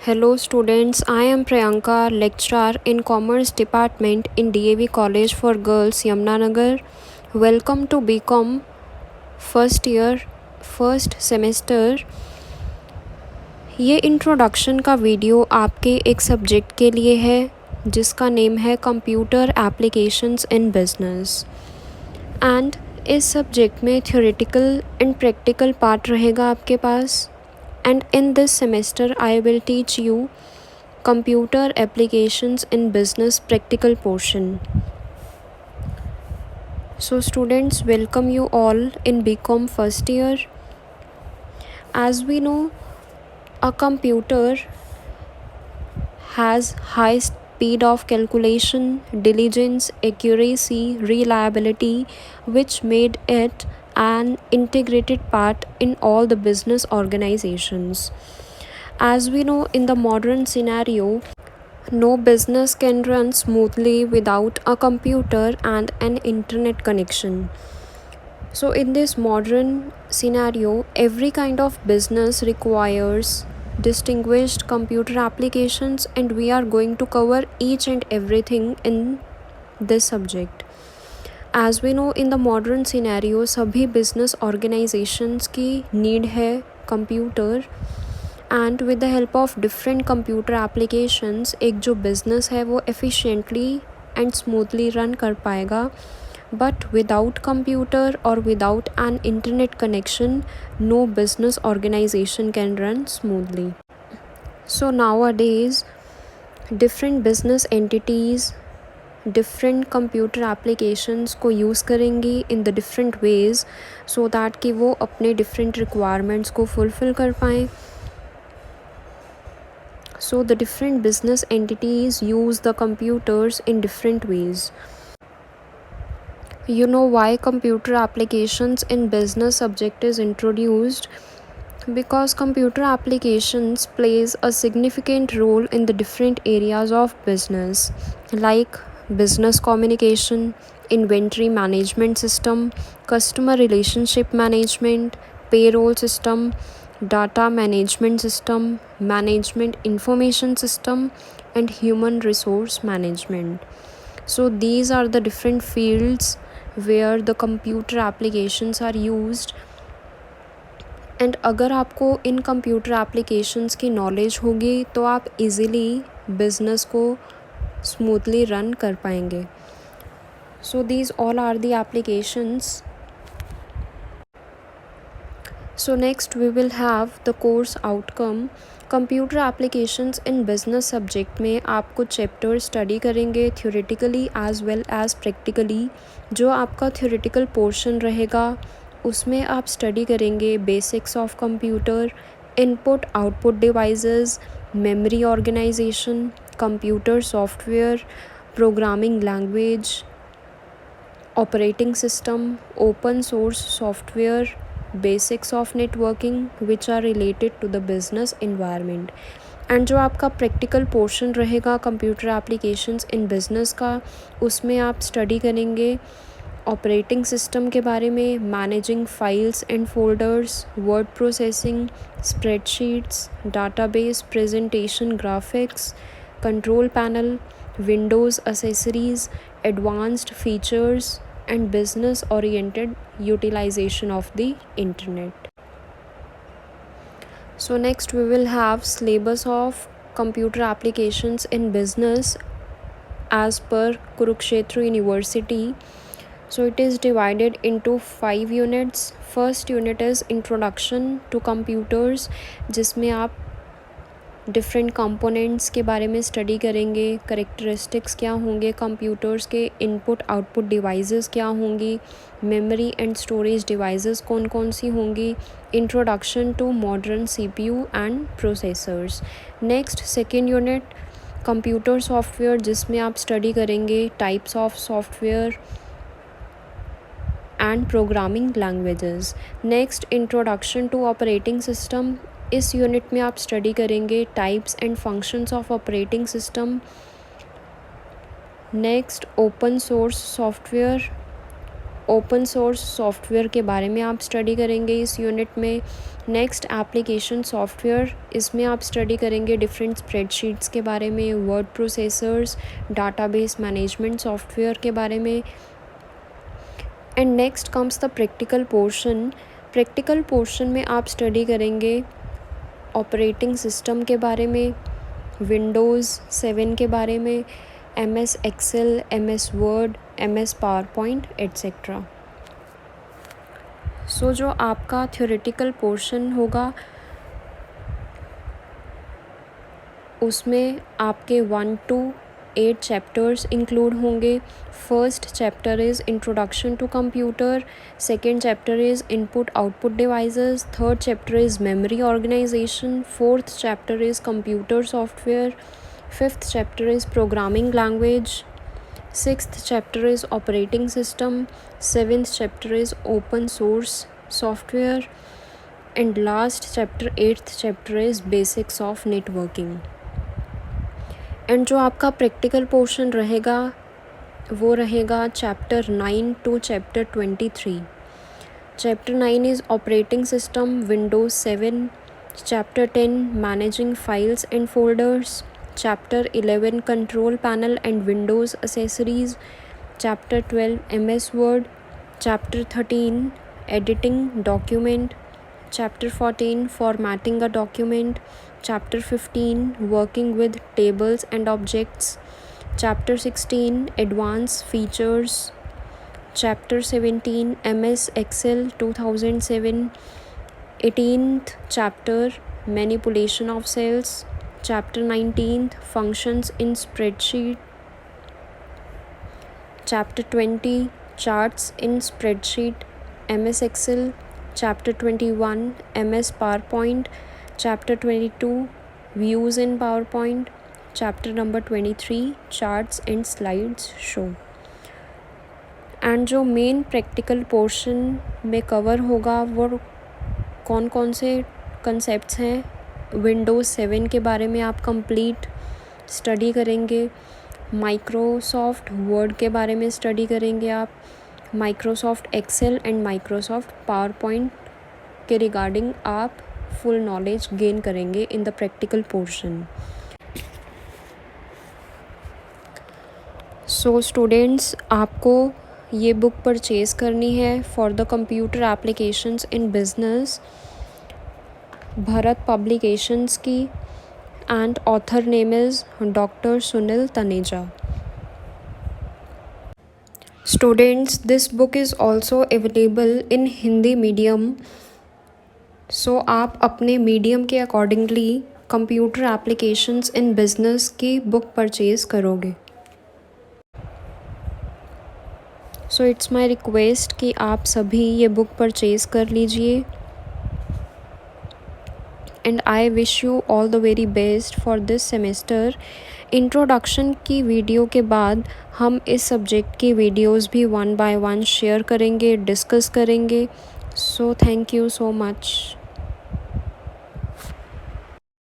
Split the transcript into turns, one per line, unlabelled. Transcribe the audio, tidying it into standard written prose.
Hello students, I am Priyanka, lecturer in Commerce Department in DAV College for Girls, Yamunanagar. Welcome to BCom first year, first semester. ये introduction का video आपके एक subject के लिए है जिसका name है computer applications in business and इस सब्जेक्ट में थ्योरेटिकल एंड प्रैक्टिकल पार्ट रहेगा आपके पास. And in this semester I will teach you computer applications in business practical portion. So students, welcome you all in BCom first year. As we know, a computer has high speed of calculation, diligence, accuracy, reliability, which made it an integrated part in all the business organizations. As we know, in the modern scenario, no business can run smoothly without a computer and an internet connection. So in this modern scenario, every kind of business requires distinguished computer applications, and we are going to cover each and everything in this subject. As we know, in the modern scenario, सभी business organizations की need है computer, and with the help of different computer applications एक जो business है वो efficiently and smoothly run कर पाएगा. But without computer or without an internet connection, no business organization can run smoothly. So nowadays, different business entities different computer applications को use करेंगी in the different ways so that कि वो अपने different requirements को fulfil कर पाएँ. So the different business entities use the computers in different ways. You know why computer applications in business subject is introduced? Because computer applications plays a significant role in the different areas of business, like business communication, inventory management system, customer relationship management, payroll system, data management system, management information system, and human resource management. So these are the different fields where the computer applications are used. And अगर आपको इन computer applications की knowledge होगी तो आप easily business को smoothly run कर पाएंगे. So these all are the applications. So next we will have the course outcome. Computer applications in business subject में आप कुछ चैप्टर स्टडी करेंगे theoretically as well as practically. जो आपका थ्योरेटिकल पोर्शन रहेगा उसमें आप स्टडी करेंगे basics of computer, input output devices, memory organisation, computer software, programming language, operating system, open source software, basics of networking which are related to the business environment. And जो आपका practical portion रहेगा computer applications in business का, उसमें आप study करेंगे operating system के बारे में, managing files and folders, word processing, spreadsheets, database, presentation graphics, control panel, Windows accessories, advanced features and business oriented utilization of the internet. So next we will have syllabus of computer applications in business as per Kurukshetra University. So it is divided into 5 units. First unit is introduction to computers, जिसमें आप different components के बारे में study करेंगे. Characteristics क्या होंगे computers के, input output devices क्या होंगी, मेमोरी एंड स्टोरेज डिवाइसेस कौन कौन सी होंगी, introduction to modern CPU and processors. Next second unit computer software, जिसमें आप स्टडी करेंगे types of software and programming languages. Next introduction to operating system. इस यूनिट में आप स्टडी करेंगे types and functions of operating system. Next open source software. Open source software के बारे में आप स्टडी करेंगे इस यूनिट में. नेक्स्ट एप्लीकेशन सॉफ्टवेयर, इसमें आप स्टडी करेंगे डिफरेंट स्प्रेडशीट्स के बारे में, word processors, database management software के बारे में। And next comes the practical portion. Practical portion में आप स्टडी करेंगे ऑपरेटिंग सिस्टम के बारे में, विंडोज़ 7 के बारे में, MS Excel, MS Word, MS PowerPoint et cetera. So जो आपका थ्योरेटिकल पोर्शन होगा उसमें आपके 1 to 8 चैप्टर्स इंक्लूड होंगे। First chapter is introduction to computer, second chapter is input output devices, third chapter is memory organisation, fourth chapter is computer software, fifth chapter is programming language, sixth chapter is operating system, seventh chapter is open source software, and last chapter eighth chapter is basics of networking. And जो आपका practical portion रहेगा वो रहेगा chapter 9 to chapter 23। Chapter 9 is operating system, Windows 7, chapter 10 managing files and folders, chapter 11 control panel and Windows accessories, chapter 12 MS word, chapter 13 editing document, chapter 14 formatting a document, chapter 15 working with tables and objects, chapter 16 advanced features, chapter 17 MS Excel 2007, 18th chapter manipulation of cells, chapter 19th functions in spreadsheet, chapter 20 charts in spreadsheet MS Excel, chapter 21 MS PowerPoint, chapter 22 views in PowerPoint, chapter number 23 charts and slides show। And जो main practical portion में cover होगा वो कौन कौन से concepts हैं, Windows 7 के बारे में आप कंप्लीट स्टडी करेंगे, माइक्रोसॉफ्ट वर्ड के बारे में स्टडी करेंगे आप, Microsoft Excel and Microsoft PowerPoint के रिगार्डिंग आप फुल नॉलेज गेन करेंगे in the practical portion. So students, आपको ये बुक परचेज़ करनी है for the computer applications in business, Bharat publications की, and author name is doctor Sunil Taneja. Students, this book is also available in Hindi medium. So आप अपने medium के accordingly computer applications in business की book purchase करोगे। So it's my request कि आप सभी ये बुक परचेज़ कर लीजिए। And I wish you all the very best for this semester. Introduction की वीडियो के बाद हम इस सब्जेक्ट की वीडियोस भी 1 by 1 शेयर करेंगे, डिस्कस करेंगे। So thank you so much.